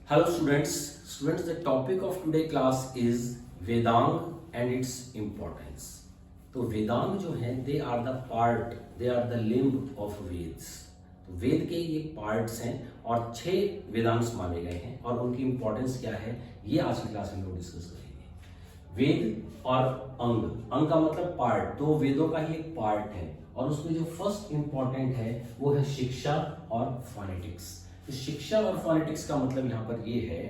Hello students, the topic of today class is Vedang and its importance. तो वेदांग जो है they are the limb of Vedas. तो वेद के ये पार्ट्स हैं और 6 वेदांग्स माने गए हैं और उनकी इंपॉर्टेंस क्या है ये आज की क्लास में लोग डिस्कस करेंगे। वेद और अंग का मतलब पार्ट, तो वेदों का ही एक पार्ट है और उसमें जो फर्स्ट इंपॉर्टेंट है वो है शिक्षा और फोनेटिक्स। शिक्षा और फोनेटिक्स का मतलब यहाँ पर ये है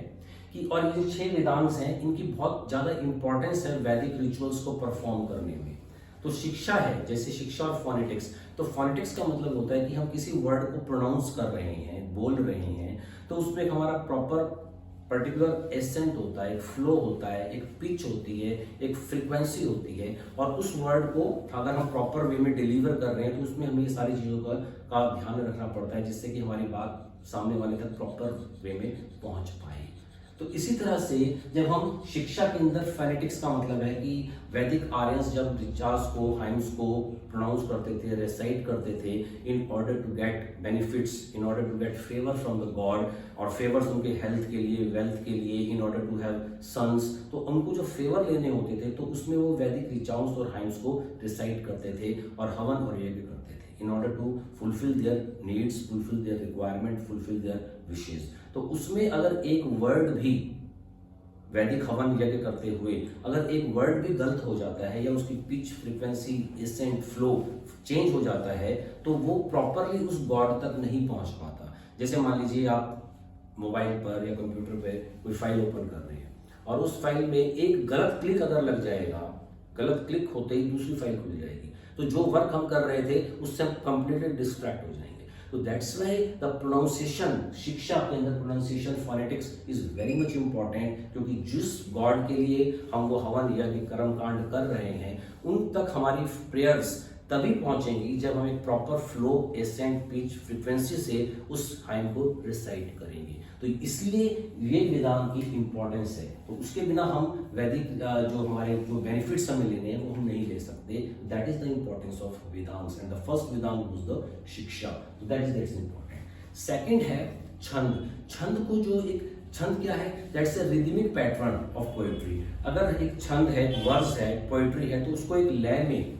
कि और ये 6 वेदांग्स हैं, इनकी बहुत ज्यादा इंपॉर्टेंस है वैदिक रिचुअल्स को परफॉर्म करने में। तो शिक्षा है, जैसे शिक्षा और फोनेटिक्स, तो फोनेटिक्स का मतलब होता है कि हम किसी वर्ड को प्रोनाउंस कर रहे हैं, बोल रहे हैं, तो उसमें एक हमारा प्रॉपर पर्टिकुलर एसेंट होता है, एक फ्लो होता है, एक पिच होती है, एक फ्रीक्वेंसी होती है और उस वर्ड को अगर हम प्रॉपर वे में डिलीवर कर रहे हैं तो उसमें हमें ये सारी चीज़ों का ध्यान रखना पड़ता है जिससे कि हमारी बात सामने वाले तक प्रॉपर वे में पहुंच पाए। तो इसी तरह से जब हम शिक्षा के अंदर फोनेटिक्स का मतलब है कि वैदिक आर्यंस जब ऋचास को, हाइम्स को प्रोनाउंस करते थे, रेसाइट करते थे in order to get benefits, in order to get favour from the god, और फेवर्स उनके हेल्थ के लिए, वेल्थ के लिए, in order to have sons, तो उनको जो फेवर लेने होते थे तो उसमें वो वैदिक ऋचाओं और हाइम्स को रिसाइट करते थे और हवन और यज्ञ करते थे in order to fulfill their needs, fulfill their requirement, fulfill their wishes। तो उसमें अगर एक वर्ड भी वैदिक हवन यज्ञ करते हुए अगर एक वर्ड भी गलत हो जाता है या उसकी pitch, frequency, accent, flow change हो जाता है तो वो प्रॉपरली उस गॉड तक नहीं पहुंच पाता। जैसे मान लीजिए आप मोबाइल पर या कंप्यूटर पे कोई फाइल ओपन कर रहे हैं और उस फाइल में एक गलत क्लिक अगर लग जाएगा, गलत क्लिक होते ही दूसरी फाइल खुल जाएगी, तो जो वर्क हम कर रहे थे उससे हम कंप्लीटली डिस्ट्रैक्ट हो जाएंगे। तो दैट्स व्हाई द प्रोनाउंसिएशन, शिक्षा के अंदर pronunciation, phonetics is very much important, क्योंकि जिस गॉड के लिए हम वो हवन यज्ञ कर्म कांड कर रहे हैं उन तक हमारी प्रेयर्स तभी पहुंचेंगी जब हम एक proper flow, accent, pitch, frequency से उस हाइम को रिसाइट करेंगे। तो इसलिए ये वेदांग की इंपॉर्टेंस है। तो उसके बिना हम वैदिक जो हमारे जो बेनिफिट्स हमें लेने हैं वो हम नहीं ले सकते। That is the importance of Vedangs and the first Vedanga was the Shiksha. तो दैट इज इंपॉर्टेंट। सेकंड है छंद। छंद को जो एक छंद क्या है? That's a rhythmic pattern of poetry. अगर एक छंद है, वर्स है, पोएट्री है, तो उसको एक लय में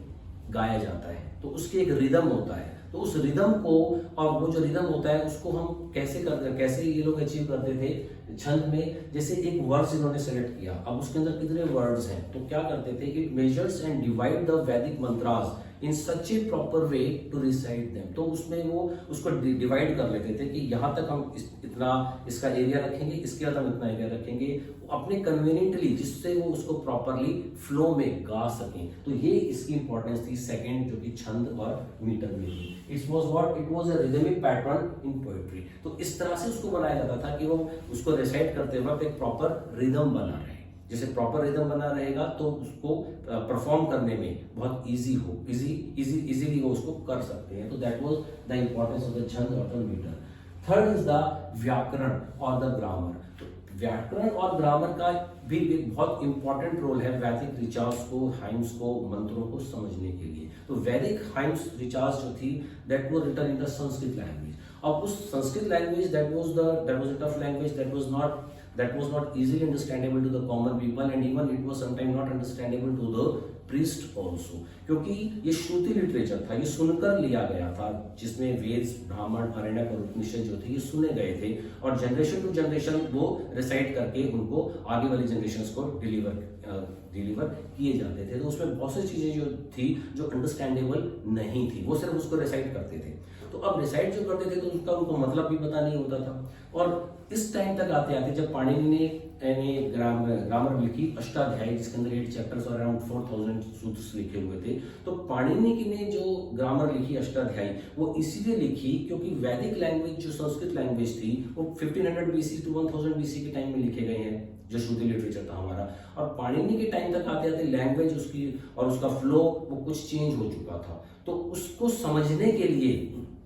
गाया जाता है, तो उसके एक रिदम होता है। तो उस रिदम को, और वो जो रिदम होता है उसको हम कैसे ये लोग अचीव करते थे छंद में। जैसे एक वर्ड्स इन्होंने सेलेक्ट किया, अब उसके अंदर कितने वर्ड्स हैं, तो क्या करते थे, it measures and divide the Vedic mantras in such a proper way to recite them. तो उसमें वो उसको डिवाइड कर लेते थे कि यहाँ तक हम इतना इसका एरिया रखेंगे, इसके बाद हम इतना एरिया रखेंगे, अपने कन्वीनियंटली, जिससे वो उसको प्रॉपरली फ्लो में गा सकें। तो ये इसकी इंपॉर्टेंस थी सेकंड, जो कि छंद और मीटर में थी। It was a rhythmic pattern in poetry. तो इस तरह से उसको बनाया जाता था कि वो उसको रिसाइट करते वक्त एक प्रॉपर रिदम बना रहे। जैसे प्रॉपर रिदम बना रहेगा तो उसको परफॉर्म करने में बहुत इजीली वो उसको कर सकते हैं। तो that was the importance of the chhand और the metre. Third is the vyakarana और द ग्रामर। तो व्याकरण और ग्रामर का भी एक बहुत इंपॉर्टेंट रोल है वैदिक ऋचास को, हाइम्स को, मंत्रों को समझने के लिए। तो वैदिक हाइम्स ऋचास जो थी that was written in the Sanskrit language. अब उस Sanskrit language that was a tough language, that was not easily understandable to the common people, and even it was sometimes not understandable to the priest also, क्योंकि ये श्रुति literature था, ये सुनकर लिया गया था, जिसमें वेद, ब्राह्मण, आरण्यक और उपनिषद जो थे ये सुने गए थे और जनरेशन टू जनरेशन वो रिसाइट करके उनको आगे वाली जनरेशन को डिलीवर किए जाते थे। तो उसमें बहुत सी चीजें जो थी जो अंडरस्टैंडेबल नहीं थी, वो सिर्फ उसको रिसाइट करते थे। तो अब रिसाइट जो करते थे तो उसका उनको मतलब भी पता नहीं होता था। और इस टाइम तक आते आते जब पाणिनि ने ग्रामर लिखी, अष्टाध्यायी, जिसके अंदर 8 चैप्टर्स और अराउंड 4000 सूत्र लिखे हुए थे, तो पाणिनि ने जो ग्रामर लिखी अष्टाध्यायी वो इसीलिए लिखी क्योंकि वैदिक लैंग्वेज जो संस्कृत लैंग्वेज थी वो 1500 BC टू 1000 BC के टाइम में लिखे गए हैं, जो श्रुति लिटरेचर था हमारा। और पाणिनि के टाइम तक आते आते लैंग्वेज उसकी और उसका फ्लो वो कुछ चेंज हो चुका था। तो उसको समझने के लिए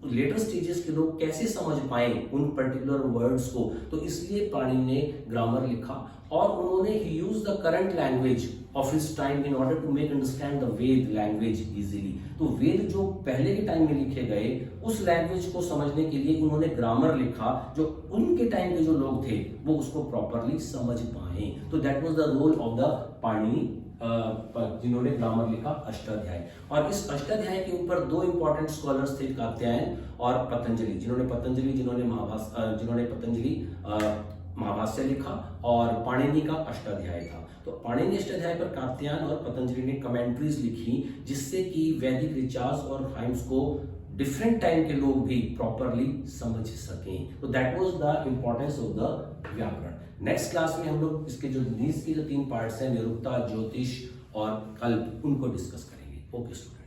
लेटर स्टेजेस के लोग कैसे समझ पाए उन पर्टिकुलर वर्ड्स को, तो इसलिए पाणिनि ने ग्रामर लिखा और उन्होंने ही use the current language of his time in order to make understand the Veda language easily. तो वेद जो पहले के टाइम में लिखे गए उस लैंग्वेज को समझने के लिए उन्होंने ग्रामर लिखा, जो उनके टाइम के जो लोग थे वो उसको प्रॉपरली समझ पाए। तो that was the role of the Panini जिन्होंने ग्रामर लिखा अष्टाध्याय। और इस अष्टाध्याय के ऊपर दो इंपॉर्टेंट स्कॉलर्स थे, कात्यायन और पतंजलि, जिन्होंने महाभाष्य लिखा और पाणिनि का अष्टाध्याय था। तो पाणिनि अष्टाध्याय पर कात्यायन और पतंजलि ने कमेंट्रीज लिखी, जिससे कि वैदिक रिचार्ज और हाइम्स को डिफरेंट टाइम के लोग भी प्रॉपरली समझ सकें। तो that was the importance of the व्याकरण। नेक्स्ट क्लास में हम लोग इसके जो 3 पार्ट्स हैं, निरुक्ता, ज्योतिष और कल्प, उनको डिस्कस करेंगे। Okay student.